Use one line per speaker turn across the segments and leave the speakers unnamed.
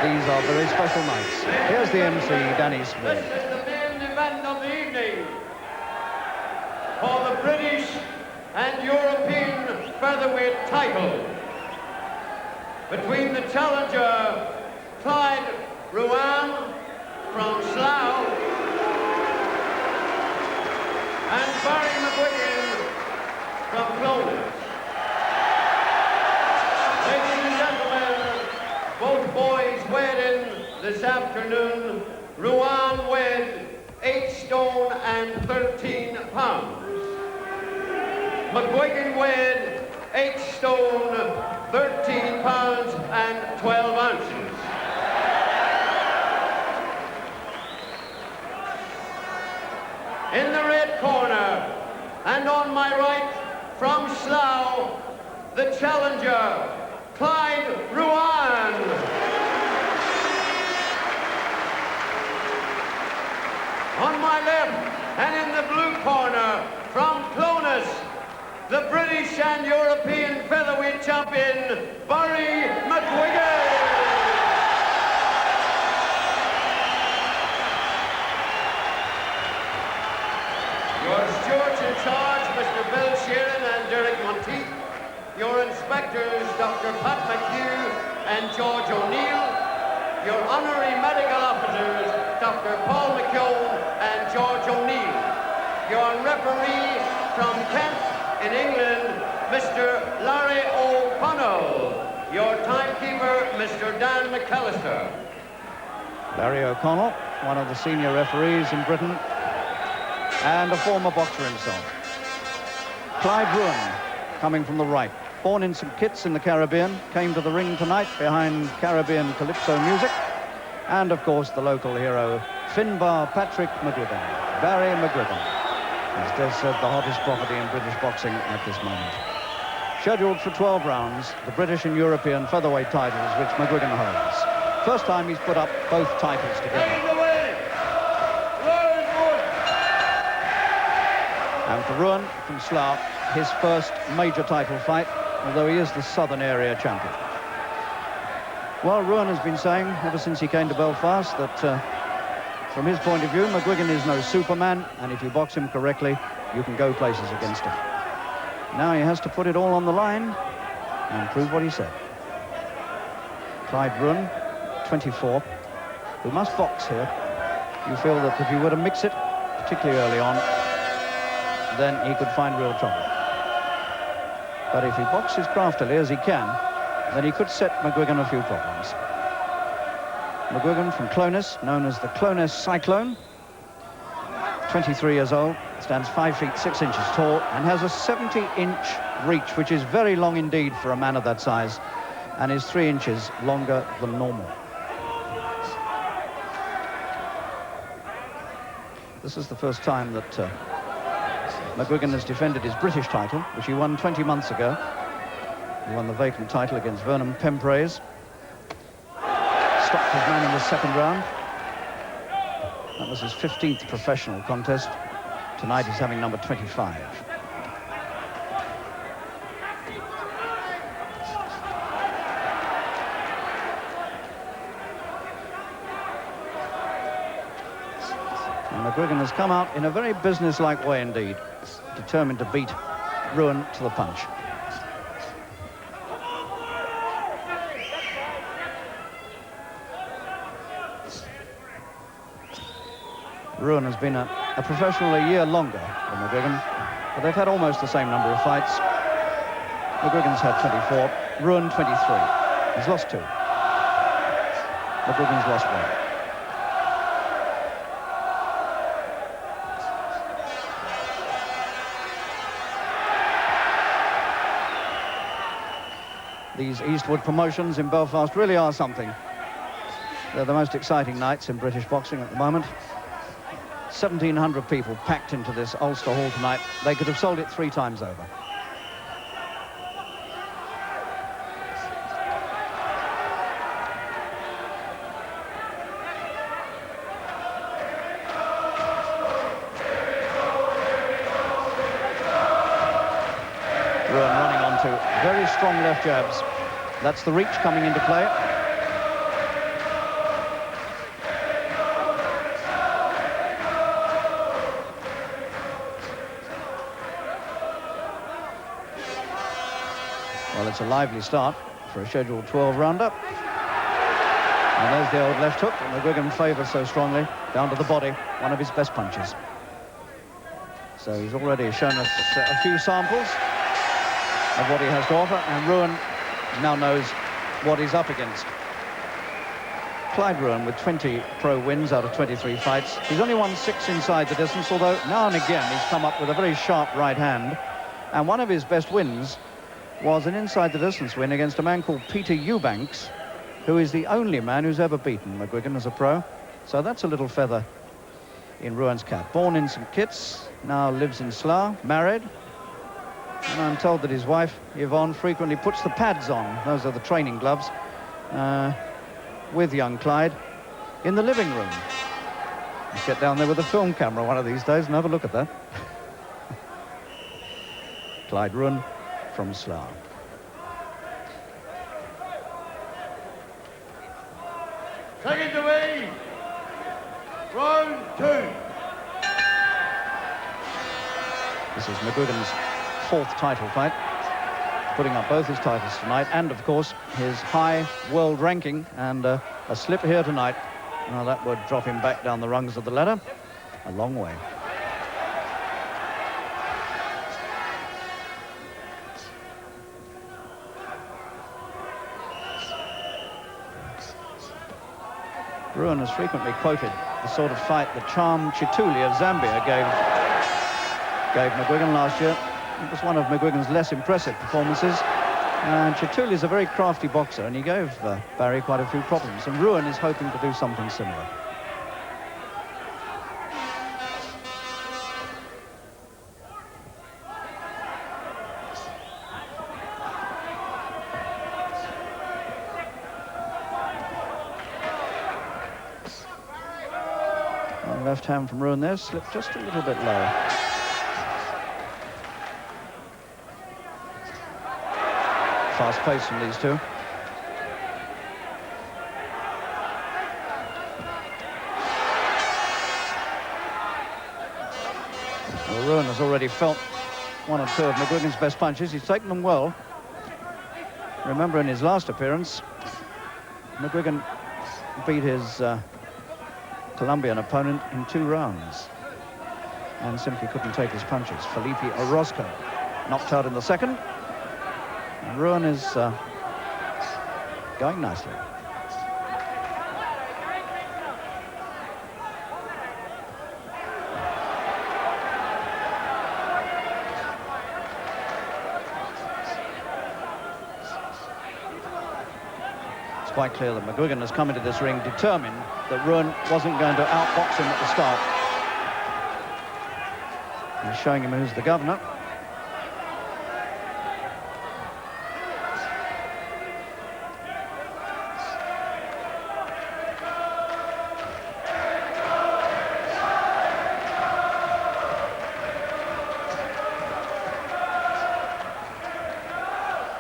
These are very special nights. Here's the MC, Danny Smith.
This is the main event of the evening for the British and European featherweight title between the challenger Clyde Ruan from Slough and Barry McGuigan from Clones. Ladies and gentlemen, both boys weighed in this afternoon. Ruan weighed 8 stone and 13 pounds. McGuigan weighed 8 stone, 13 pounds and 12 ounces. In the red corner, and on my right, from Slough, the challenger, Clyde Ruan. On my left, and in the blue corner, from Clones, the British and European featherweight champion, Barry McGuigan. Your stewards in charge, Mr. Bill Sheeran and Derek Monteith. Your inspectors, Dr. Pat McHugh and George O'Neill. Your honorary medical officers, Dr. Paul McKeown and George O'Neill. Your referee from Kent in England, Mr. Larry O'Connell. Your timekeeper, Mr. Dan McAllister.
Larry O'Connell, one of the senior referees in Britain, and a former boxer himself. Clyde Ruan, coming from the right. Born in St. Kitts in the Caribbean, came to the ring tonight behind Caribbean calypso music. And, of course, the local hero, Finbar Patrick McGuigan, Barry McGuigan. As Des said, the hottest property in British boxing at this moment. Scheduled for 12 rounds, the British and European featherweight titles, which McGuigan holds. First time he's put up both titles together. And for Ruan from Slough, his first major title fight, although he is the Southern Area champion. Well, Ruan has been saying, ever since he came to Belfast, that from his point of view, McGuigan is no Superman, and if you box him correctly, you can go places against him. Now he has to put it all on the line and prove what he said. Clyde Ruan, 24, who must box here. You feel that if he were to mix it, particularly early on, then he could find real trouble. But if he boxes craftily as he can, then he could set McGuigan a few problems. McGuigan from Clones, known as the Clones Cyclone, 23 years old, stands 5 feet 6 inches tall, and has a 70-inch reach, which is very long indeed for a man of that size, and is 3 inches longer than normal. This is the first time that McGuigan has defended his British title, which he won 20 months ago. He won the vacant title against Vernon Pempraise. Stopped his man in the second round. That was his 15th professional contest. Tonight he's having number 25. And McGuigan has come out in a very business-like way indeed, determined to beat Ruan to the punch. Ruan has been a professional a year longer than McGuigan, but they've had almost the same number of fights. McGuigan's had 24, Ruan 23. He's lost 2. McGuigan's lost 1. These Eastwood promotions in Belfast really are something. They're the most exciting nights in British boxing at the moment. 1,700 people packed into this Ulster Hall tonight. They could have sold it 3 times over. Ruan running onto very strong left jabs. That's the reach coming into play. Well, it's a lively start for a scheduled 12 roundup. And there's the old left hook, and McGuigan favours so strongly, down to the body, one of his best punches. So he's already shown us a few samples of what he has to offer, and Ruan now knows what he's up against. Clyde Ruan with 20 pro wins out of 23 fights. He's only won 6 inside the distance, although now and again he's come up with a very sharp right hand. And one of his best wins was an inside the distance win against a man called Peter Eubanks, who is the only man who's ever beaten McGuigan as a pro. So that's a little feather in Ruan's cap. Born in St Kitts, now lives in Slough, married. And I'm told that his wife, Yvonne, frequently puts the pads on, those are the training gloves, with young Clyde in the living room. Let's get down there with a film camera one of these days and have a look at that. Clyde Ruan from Slough.
Second away, round 2.
This is McGuigan's 4th title fight, putting up both his titles tonight, and of course his high world ranking, and a slip here tonight, well, that would drop him back down the rungs of the ladder a long way. Ruan has frequently quoted the sort of fight that Charm Chituli of Zambia gave McGuigan last year. It was one of McGuigan's less impressive performances. And Chituli is a very crafty boxer, and he gave Barry quite a few problems. And Ruan is hoping to do something similar. Left hand from Ruan there, slipped just a little bit low. Fast pace from these two. Well, Ruan has already felt one or two of McGuigan's best punches. He's taken them well. Remember, in his last appearance, McGuigan beat his Colombian opponent in 2 rounds and simply couldn't take his punches. Felipe Orozco knocked out in the second, and Ruan is going nicely. It's quite clear that McGuigan has come into this ring determined that Ruan wasn't going to outbox him at the start. He's showing him who's the governor.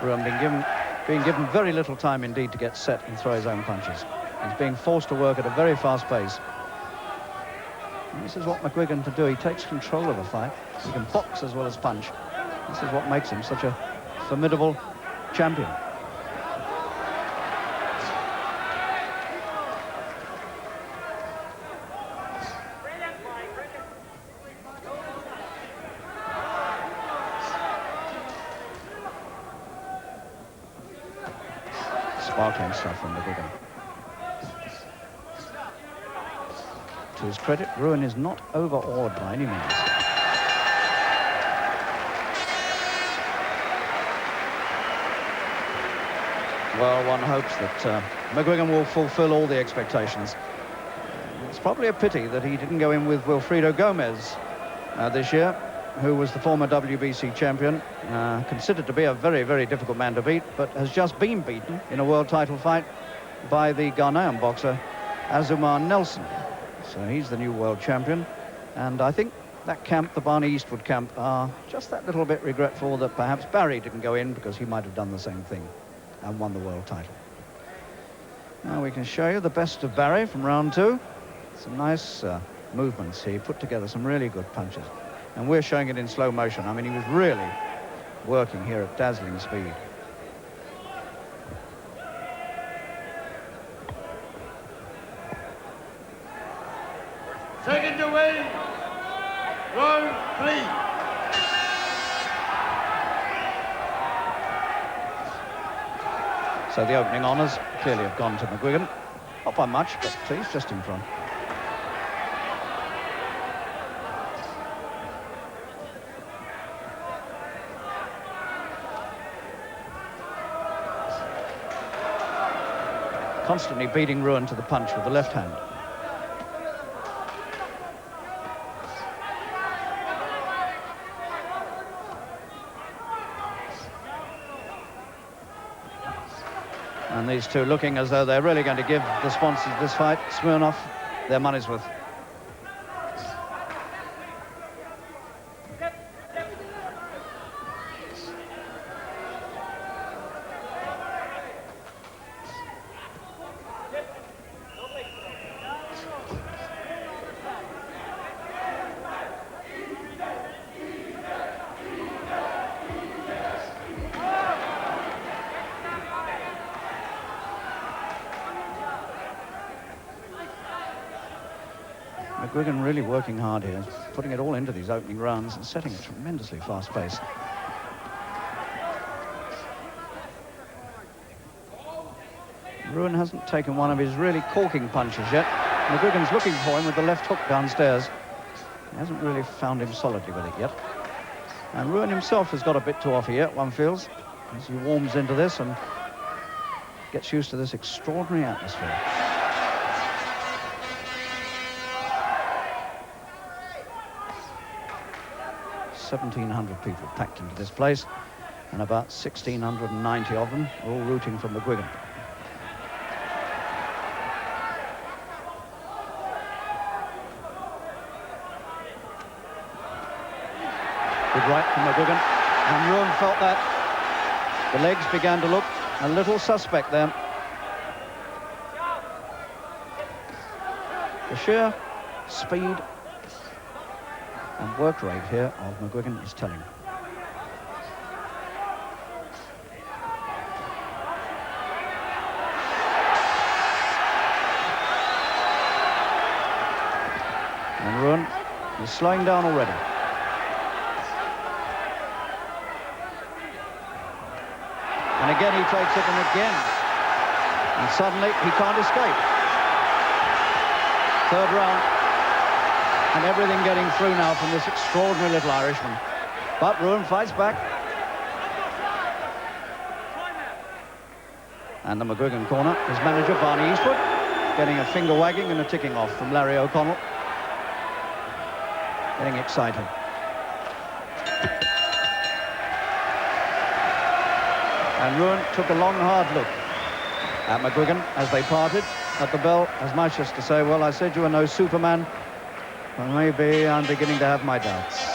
Ruan being given very little time indeed to get set and throw his own punches. He's being forced to work at a very fast pace. And this is what McGuigan can do. He takes control of a fight. He can box as well as punch. This is what makes him such a formidable champion. Sparkling stuff from McGuigan. To his credit, Ruan is not overawed by any means. Well, one hopes that McGuigan will fulfill all the expectations. It's probably a pity that he didn't go in with Wilfredo Gomez this year, who was the former WBC champion, considered to be a very, very difficult man to beat, but has just been beaten in a world title fight by the Ghanaian boxer Azumar Nelson. So he's the new world champion, and I think that camp, the Barney Eastwood camp, are just that little bit regretful that perhaps Barry didn't go in, because he might have done the same thing and won the world title. Now we can show you the best of Barry from round 2. Some nice movements. He put together some really good punches, and we're showing it in slow motion. I mean, he was really working here at dazzling speed.
Second away. Round 3.
So the opening honours clearly have gone to McGuigan. Not by much, but he's just in front. Constantly beating Ruan to the punch with the left hand. And these two looking as though they're really going to give the sponsors of this fight, Smirnoff, their money's worth. McGuigan really working hard here, putting it all into these opening rounds and setting a tremendously fast pace. Ruan hasn't taken one of his really corking punches yet. McGuigan's looking for him with the left hook downstairs. He hasn't really found him solidly with it yet. And Ruan himself has got a bit to offer yet, one feels, as he warms into this and gets used to this extraordinary atmosphere. 1,700 people packed into this place, and about 1,690 of them are all rooting for McGuigan. Good right from McGuigan, and Ruan felt that. The legs began to look a little suspect there. The sheer speed and work rate here of McGuigan is telling. And Ruan is slowing down already. And again he takes it, and again. And suddenly he can't escape. Third round. And everything getting through now from this extraordinary little Irishman. But Ruan fights back. And the McGuigan corner, his manager, Barney Eastwood, getting a finger wagging and a ticking off from Larry O'Connell. Getting excited. And Ruan took a long, hard look at McGuigan as they parted at the bell, as much as to say, well, I said you were no Superman. Well, maybe I'm beginning to have my doubts.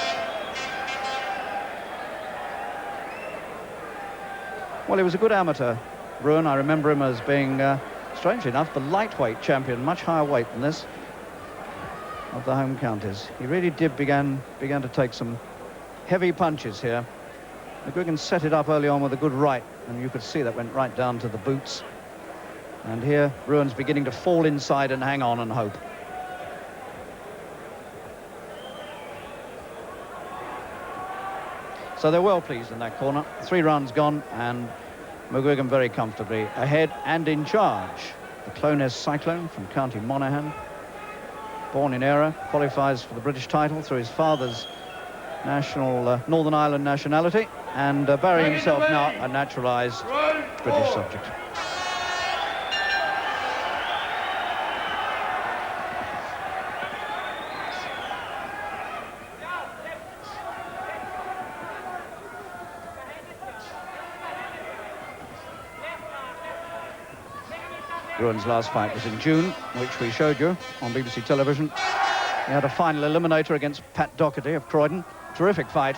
Well, he was a good amateur, Ruan. I remember him as being, strangely enough, the lightweight champion, much higher weight than this, of the home counties. He really did began to take some heavy punches here. McGuigan set it up early on with a good right, and you could see that went right down to the boots. And here, Ruan's beginning to fall inside and hang on and hope. So they're well pleased in that corner. 3 rounds gone, and McGuigan very comfortably ahead and in charge. The Clonez Cyclone from County Monaghan, born in Era, qualifies for the British title through his father's national Northern Ireland nationality, and Barry himself now a naturalised British subject. Ruan's last fight was in June, which we showed you on BBC television. He had a final eliminator against Pat Doherty of Croydon. Terrific fight.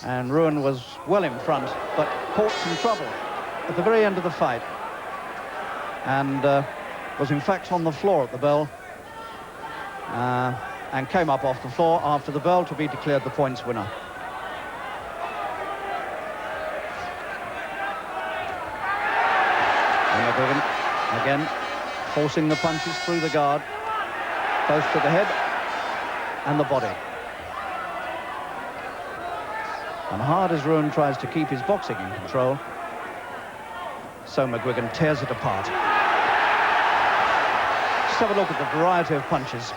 And Ruan was well in front, but caught some trouble at the very end of the fight. And was in fact on the floor at the bell. And came up off the floor after the bell to be declared the points winner. Again, forcing the punches through the guard. both to the head and the body. And hard as Ruan tries to keep his boxing in control, so McGuigan tears it apart. Just have a look at the variety of punches.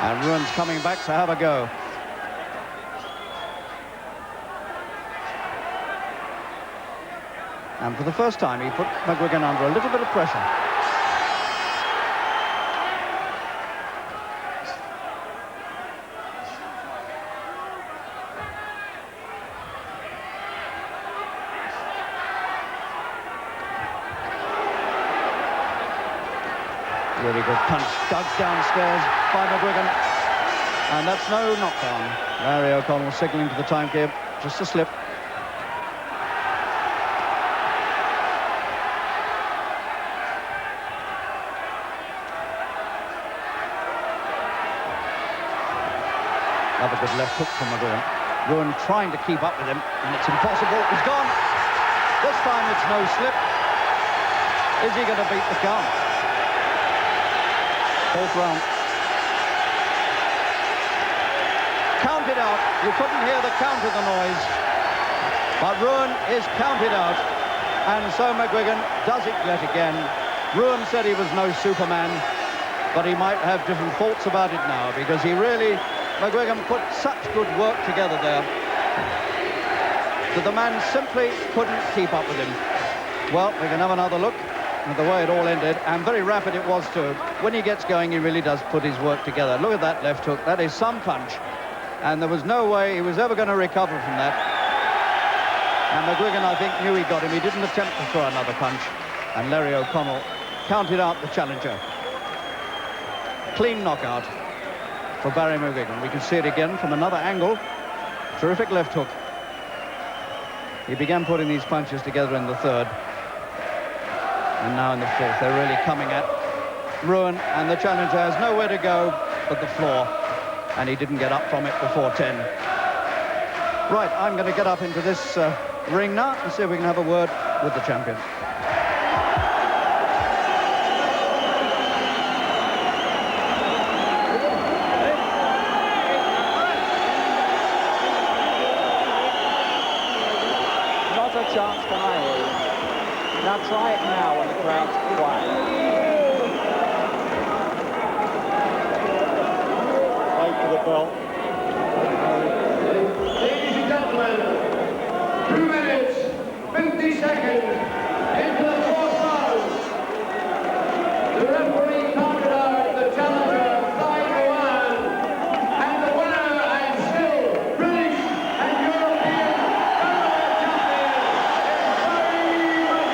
And Ruan's coming back to have a go. And for the first time, he put McGuigan under a little bit of pressure. Really good punch, dug downstairs by McGuigan. And that's no knockdown. Larry O'Connell signalling to the timekeeper, just a slip. Another good left hook from McGuigan. Ruan trying to keep up with him, and it's impossible. He's gone. This time it's no slip. Is he going to beat the count? Fourth round. Counted out. You couldn't hear the count of the noise. But Ruan is counted out. And so McGuigan does it yet again. Ruan said he was no Superman, but he might have different thoughts about it now, because he really, McGuigan put such good work together there that the man simply couldn't keep up with him. Well, we can have another look at the way it all ended, and very rapid it was too. When he gets going, he really does put his work together. Look at that left hook. That is some punch. And there was no way he was ever going to recover from that. And McGuigan, I think, knew he got him. He didn't attempt to throw another punch. And Larry O'Connell counted out the challenger. Clean knockout for Barry McGuigan. We can see it again from another angle. Terrific left hook. He began putting these punches together in the third. And now in the fourth, they're really coming at Ruan, and the challenger has nowhere to go but the floor. And he didn't get up from it before 10. Right, I'm going to get up into this ring now and see if we can have a word with the champion.
Not a chance can I hear you. Now try it now when the crowd's quiet. The belt.
Ladies and gentlemen, 2 minutes, 50 seconds into the fourth round. The referee counted out the challenger, Clyde Ruan, and the winner and still British and European champion is Barry McGuigan.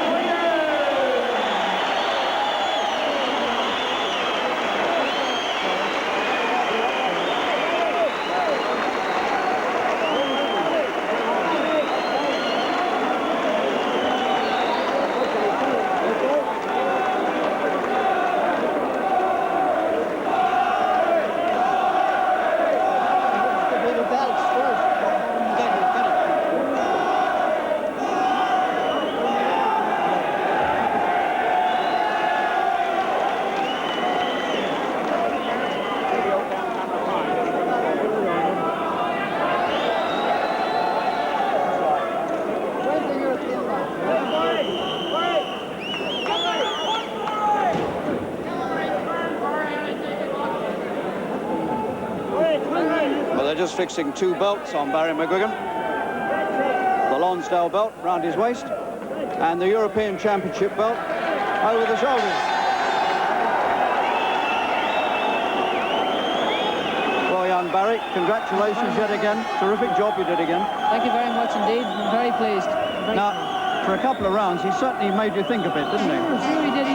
Just fixing 2 belts on Barry McGuigan. The Lonsdale belt round his waist and the European Championship belt over the shoulders. Well, young Barry, congratulations yet again. Terrific job you did again.
Thank you very much indeed. I'm very pleased.
Now, for a couple of rounds, he certainly made you think a bit, didn't he?
Sure he did.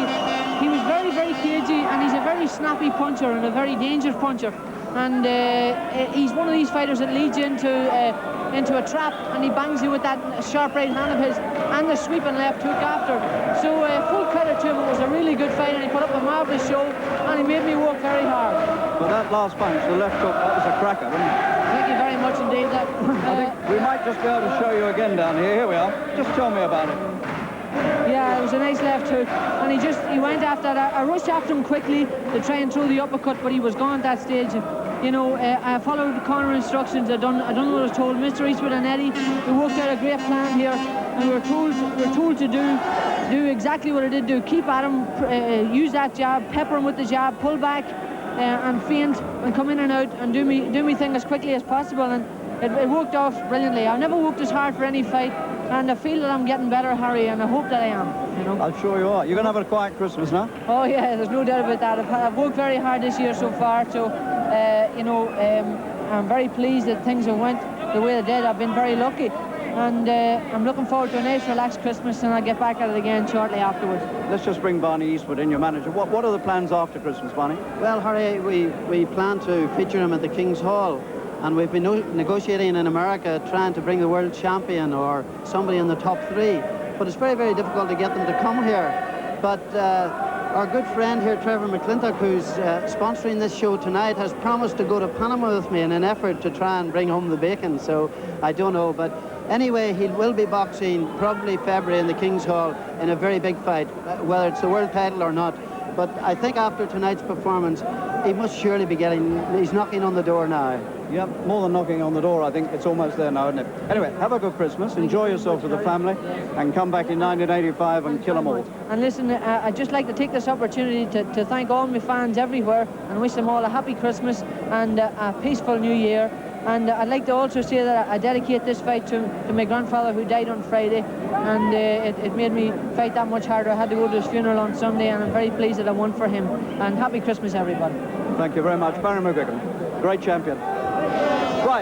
He was very, very cagey, and he's a very snappy puncher and a very dangerous puncher. And he's one of these fighters that leads you into a trap, and he bangs you with that sharp right hand of his and the sweeping left hook after. So full credit to him. It was a really good fight, and he put up a marvellous show, and he made me work very hard.
But that last punch, the left hook, that was a cracker, wasn't it?
Thank you very much indeed.
I think we might just be able to show you again down here. Here we are. Just tell me about it.
Yeah, it was a nice left hook, and he went after that. I rushed after him quickly to try and throw the uppercut, but he was gone at that stage. You know, I followed the corner instructions. I done what I was told. Mr. Eastwood and Eddie, we worked out a great plan here, and we were told to do exactly what I did do. Keep at him, use that jab, pepper him with the jab, pull back, and feint, and come in and out, and do me thing as quickly as possible. And it worked off brilliantly. I've never worked as hard for any fight, and I feel that I'm getting better, Harry, and I hope that I am. You know?
I'm sure you are. You're going to have a quiet Christmas now?
Oh yeah, there's no doubt about that. I've worked very hard this year so far, so you know, I'm very pleased that things have went the way they did. I've been very lucky, and I'm looking forward to a nice relaxed Christmas, and I'll get back at it again shortly afterwards.
Let's just bring Barney Eastwood in, your manager. What are the plans after Christmas, Barney?
Well, Harry, we plan to feature him at the King's Hall, and we've been negotiating in America, trying to bring the world champion or somebody in the top 3, but it's very, very difficult to get them to come here. But our good friend here, Trevor McClintock, who's sponsoring this show tonight, has promised to go to Panama with me in an effort to try and bring home the bacon, so I don't know. But anyway, he will be boxing probably February in the King's Hall in a very big fight, whether it's the world title or not. But I think after tonight's performance, he must surely be he's knocking on the door now.
Yep, more than knocking on the door. I think it's almost there now, isn't it? Anyway, have a good Christmas, enjoy yourself with the family, and come back in 1985 and kill them all.
And listen, I'd just like to take this opportunity to thank all my fans everywhere and wish them all a happy Christmas and a peaceful New Year. And I'd like to also say that I dedicate this fight to my grandfather, who died on Friday, and it made me fight that much harder. I had to go to his funeral on Sunday, and I'm very pleased that I won for him. And happy Christmas, everybody.
Thank you very much. Barry McGuigan, great champion. Right.